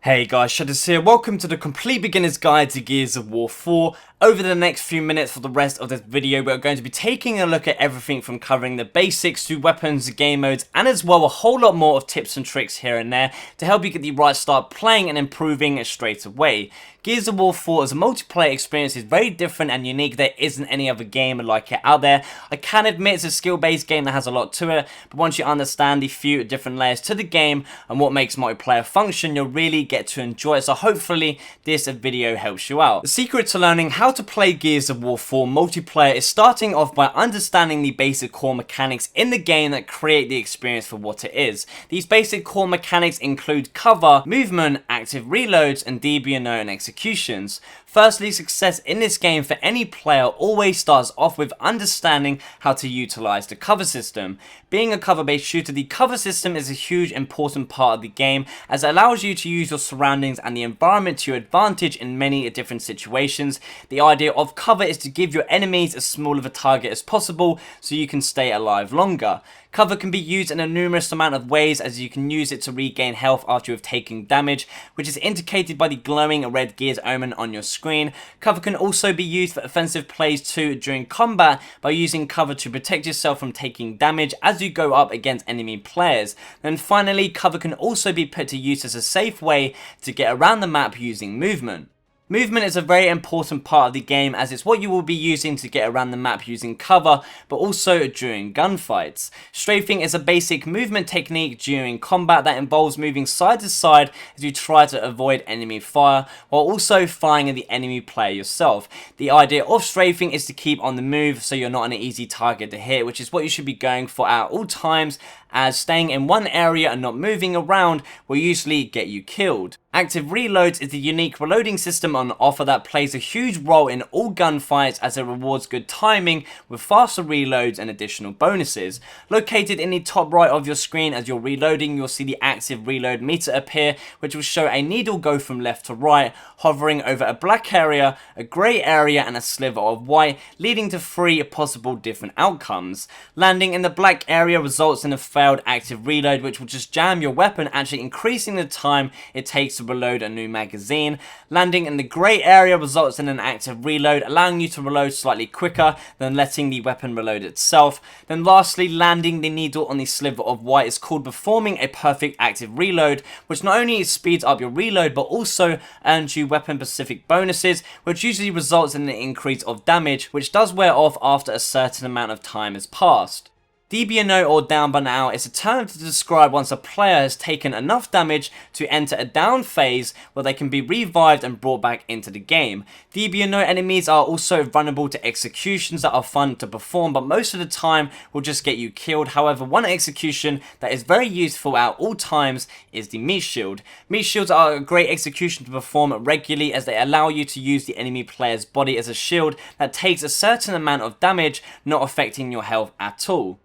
Hey guys, Shadowz here. Welcome to the complete beginner's guide to Gears of War 4. Over the next few minutes for the rest of this video, we're going to be taking a look at everything from covering the basics to weapons, game modes, and as well a whole lot more of tips and tricks here and there to help you get the right start playing and improving straight away. Gears of War 4 as a multiplayer experience is very different and unique. There isn't any other game like it out there. I can admit it's a skill-based game that has a lot to it, but once you understand the few different layers to the game and what makes multiplayer function, you'll really get to enjoy it. So hopefully this video helps you out. The secret to learning how to play Gears of War 4 multiplayer is starting off by understanding the basic core mechanics in the game that create the experience for what it is. These basic core mechanics include cover, movement, active reloads, and DB&O and executions. Firstly, success in this game for any player always starts off with understanding how to utilize the cover system. Being a cover-based shooter, the cover system is a huge important part of the game as it allows you to use your surroundings and the environment to your advantage in many different situations. The idea of cover is to give your enemies as small of a target as possible so you can stay alive longer. Cover can be used in a numerous amount of ways, as you can use it to regain health after you have taken damage, which is indicated by the glowing red Gears omen on your screen. Cover can also be used for offensive plays too during combat by using cover to protect yourself from taking damage as you go up against enemy players. Then finally, cover can also be put to use as a safe way to get around the map using movement. Movement is a very important part of the game as it's what you will be using to get around the map using cover, but also during gunfights. Strafing is a basic movement technique during combat that involves moving side to side as you try to avoid enemy fire, while also firing at the enemy player yourself. The idea of strafing is to keep on the move so you're not an easy target to hit, which is what you should be going for at all times, as staying in one area and not moving around will usually get you killed. Active reloads is the unique reloading system on offer that plays a huge role in all gunfights as it rewards good timing with faster reloads and additional bonuses. Located in the top right of your screen as you're reloading, you'll see the active reload meter appear, which will show a needle go from left to right, hovering over a black area, a grey area, and a sliver of white, leading to 3 possible different outcomes. Landing in the black area results in a failed active reload, which will just jam your weapon, actually increasing the time it takes to reload a new magazine. Landing in the grey area results in an active reload, allowing you to reload slightly quicker than letting the weapon reload itself. Then lastly, landing the needle on the sliver of white is called performing a perfect active reload, which not only speeds up your reload but also earns you weapon specific bonuses, which usually results in an increase of damage, which does wear off after a certain amount of time has passed. DB&O or down but out is a term to describe once a player has taken enough damage to enter a down phase where they can be revived and brought back into the game. DB&O enemies are also vulnerable to executions that are fun to perform, but most of the time will just get you killed. However, one execution that is very useful at all times is the meat shield. Meat shields are a great execution to perform regularly as they allow you to use the enemy player's body as a shield that takes a certain amount of damage, not affecting your health at all.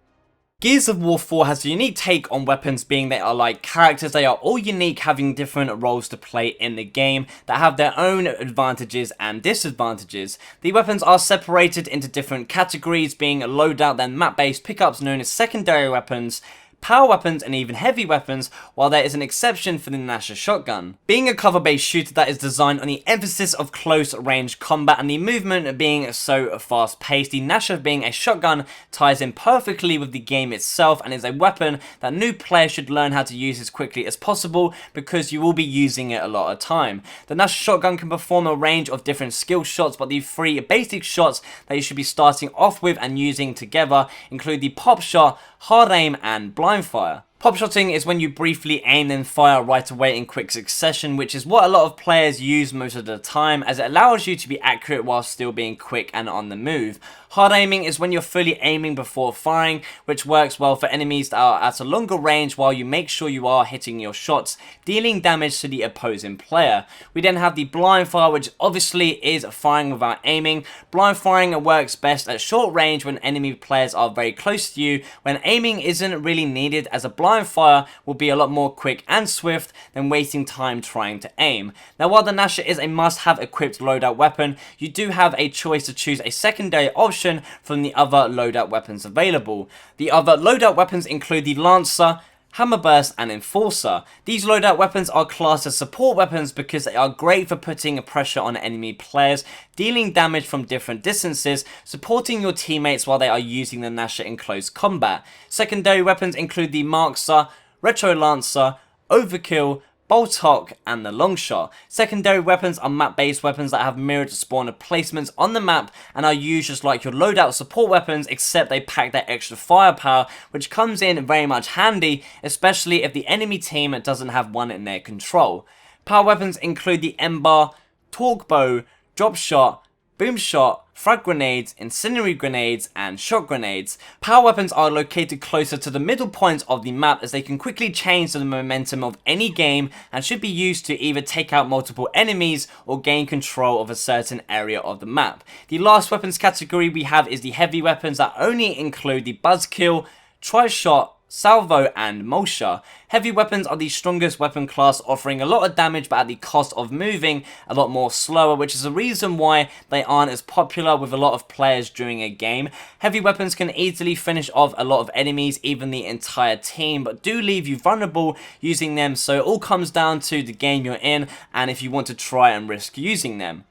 Gears of War 4 has a unique take on weapons, being they are like characters. They are all unique, having different roles to play in the game that have their own advantages and disadvantages. The weapons are separated into different categories, being loadout, then map-based pickups known as secondary weapons, power weapons, and even heavy weapons, while there is an exception for the Nasher shotgun. Being a cover-based shooter that is designed on the emphasis of close-range combat and the movement being so fast-paced, the Nasher being a shotgun ties in perfectly with the game itself and is a weapon that new players should learn how to use as quickly as possible because you will be using it a lot of time. The Nasher shotgun can perform a range of different skill shots, but the 3 basic shots that you should be starting off with and using together include the pop shot, hard aim, and blind fire. Popshotting is when you briefly aim then fire right away in quick succession, which is what a lot of players use most of the time as it allows you to be accurate while still being quick and on the move. Hard aiming is when you're fully aiming before firing, which works well for enemies that are at a longer range while you make sure you are hitting your shots, dealing damage to the opposing player. We then have the blind fire, which obviously is firing without aiming. Blind firing works best at short range when enemy players are very close to you, when aiming isn't really needed, as a blind fire will be a lot more quick and swift than wasting time trying to aim. Now, while the Nasher is a must-have equipped loadout weapon, you do have a choice to choose a secondary option from the other loadout weapons available. The other loadout weapons include the Lancer, Hammerburst and Enforcer. These loadout weapons are classed as support weapons because they are great for putting pressure on enemy players, dealing damage from different distances, supporting your teammates while they are using the Nasher in close combat. Secondary weapons include the Markser, Retro Lancer, Overkill, Bolt Hawk, and the Longshot. Secondary weapons are map-based weapons that have mirrored spawner placements on the map and are used just like your loadout support weapons, except they pack that extra firepower, which comes in very much handy, especially if the enemy team doesn't have one in their control. Power weapons include the M-Bar, Torque Bow, Drop Shot, Boom Shot, Frag Grenades, Incendiary Grenades, and Shot Grenades. Power weapons are located closer to the middle points of the map as they can quickly change the momentum of any game and should be used to either take out multiple enemies or gain control of a certain area of the map. The last weapons category we have is the heavy weapons that only include the Buzzkill, Tri-Shot, Salvo, and Mulcher. Heavy weapons are the strongest weapon class, offering a lot of damage but at the cost of moving a lot more slower, which is the reason why they aren't as popular with a lot of players during a game. Heavy weapons can easily finish off a lot of enemies, even the entire team, but do leave you vulnerable using them, so it all comes down to the game you're in and if you want to try and risk using them.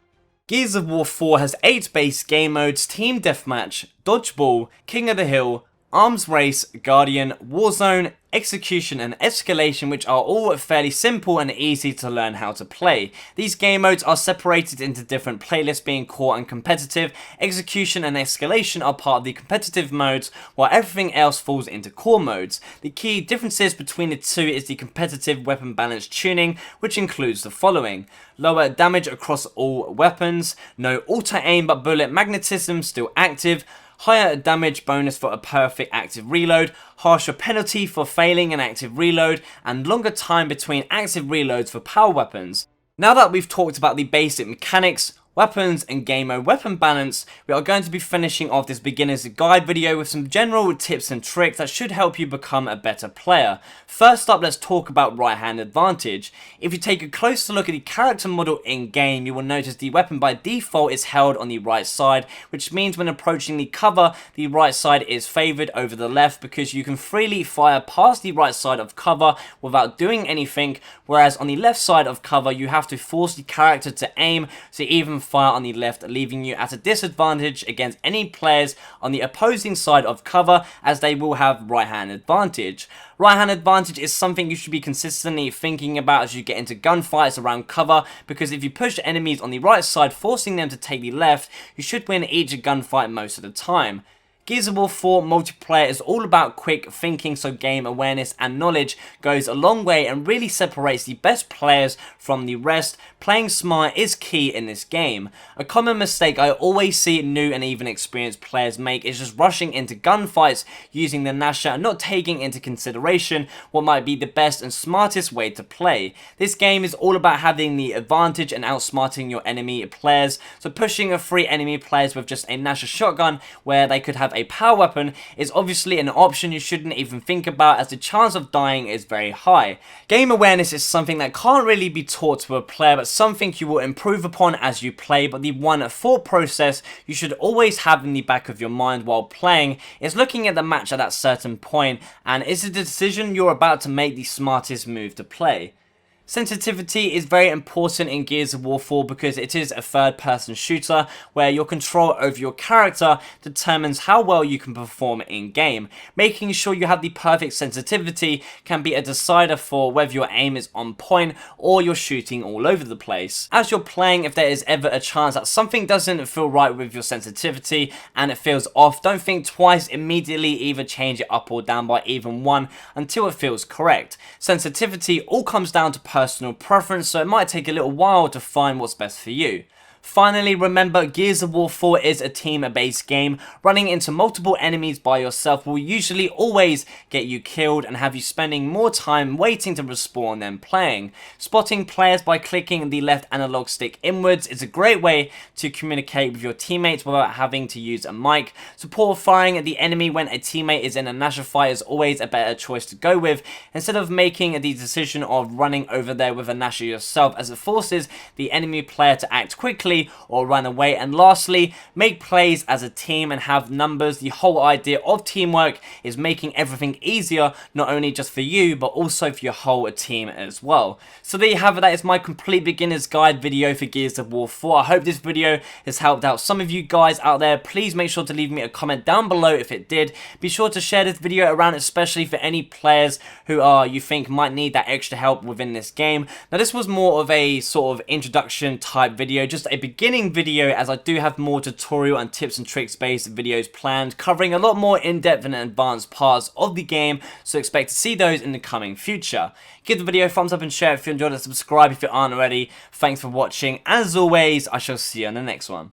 Gears of War 4 has 8 base game modes: Team Deathmatch, Dodgeball, King of the Hill, Arms Race, Guardian, Warzone, Execution, and Escalation, which are all fairly simple and easy to learn how to play. These game modes are separated into different playlists, being core and competitive. Execution and Escalation are part of the competitive modes, while everything else falls into core modes. The key differences between the two is the competitive weapon balance tuning, which includes the following: lower damage across all weapons, no auto-aim but bullet magnetism still active, higher damage bonus for a perfect active reload, harsher penalty for failing an active reload, and longer time between active reloads for power weapons. Now that we've talked about the basic mechanics, weapons, and game mode weapon balance, we are going to be finishing off this beginner's guide video with some general tips and tricks that should help you become a better player. First up, let's talk about right hand advantage. If you take a closer look at the character model in game, you will notice the weapon by default is held on the right side, which means when approaching the cover, the right side is favoured over the left because you can freely fire past the right side of cover without doing anything, whereas on the left side of cover you have to force the character to aim to even fire on the left, leaving you at a disadvantage against any players on the opposing side of cover, as they will have right hand advantage. Right hand advantage is something you should be consistently thinking about as you get into gunfights around cover, because if you push enemies on the right side forcing them to take the left, you should win each gunfight most of the time. Gears of War 4 multiplayer is all about quick thinking, so game awareness and knowledge goes a long way and really separates the best players from the rest. Playing smart is key in this game. A common mistake I always see new and even experienced players make is just rushing into gunfights using the Nasher and not taking into consideration what might be the best and smartest way to play. This game is all about having the advantage and outsmarting your enemy players, so pushing a free enemy players with just a Nasher shotgun where they could have a power weapon is obviously an option you shouldn't even think about, as the chance of dying is very high. Game awareness is something that can't really be taught to a player, but something you will improve upon as you play, but the one thought process you should always have in the back of your mind while playing is looking at the match at that certain point, and is the decision you're about to make the smartest move to play. Sensitivity is very important in Gears of War 4 because it is a third-person shooter where your control over your character determines how well you can perform in-game. Making sure you have the perfect sensitivity can be a decider for whether your aim is on point or you're shooting all over the place. As you're playing, if there is ever a chance that something doesn't feel right with your sensitivity and it feels off, don't think twice, immediately either change it up or down by even one until it feels correct. Sensitivity all comes down to personal preference, so it might take a little while to find what's best for you. Finally, remember, Gears of War 4 is a team-based game. Running into multiple enemies by yourself will usually always get you killed and have you spending more time waiting to respawn than playing. Spotting players by clicking the left analog stick inwards is a great way to communicate with your teammates without having to use a mic. Support firing at the enemy when a teammate is in a Nasher fight is always a better choice to go with, instead of making the decision of running over there with a Nasher yourself, as it forces the enemy player to act quickly quickly or run away. And lastly, make plays as a team and have numbers. The whole idea of teamwork is making everything easier, not only just for you, but also for your whole team as well. So there you have it. That is my complete beginner's guide video for Gears of War 4. I hope this video has helped out some of you guys out there. Please make sure to leave me a comment down below if it did. Be sure to share this video around, especially for any players who you think might need that extra help within this game. Now this was more of a sort of introduction type video, just a beginning video, as I do have more tutorial and tips and tricks based videos planned, covering a lot more in-depth and advanced parts of the game, so expect to see those in the coming future. Give the video a thumbs up and share if you enjoyed it, subscribe if you aren't already. Thanks for watching, and as always, I shall see you on the next one.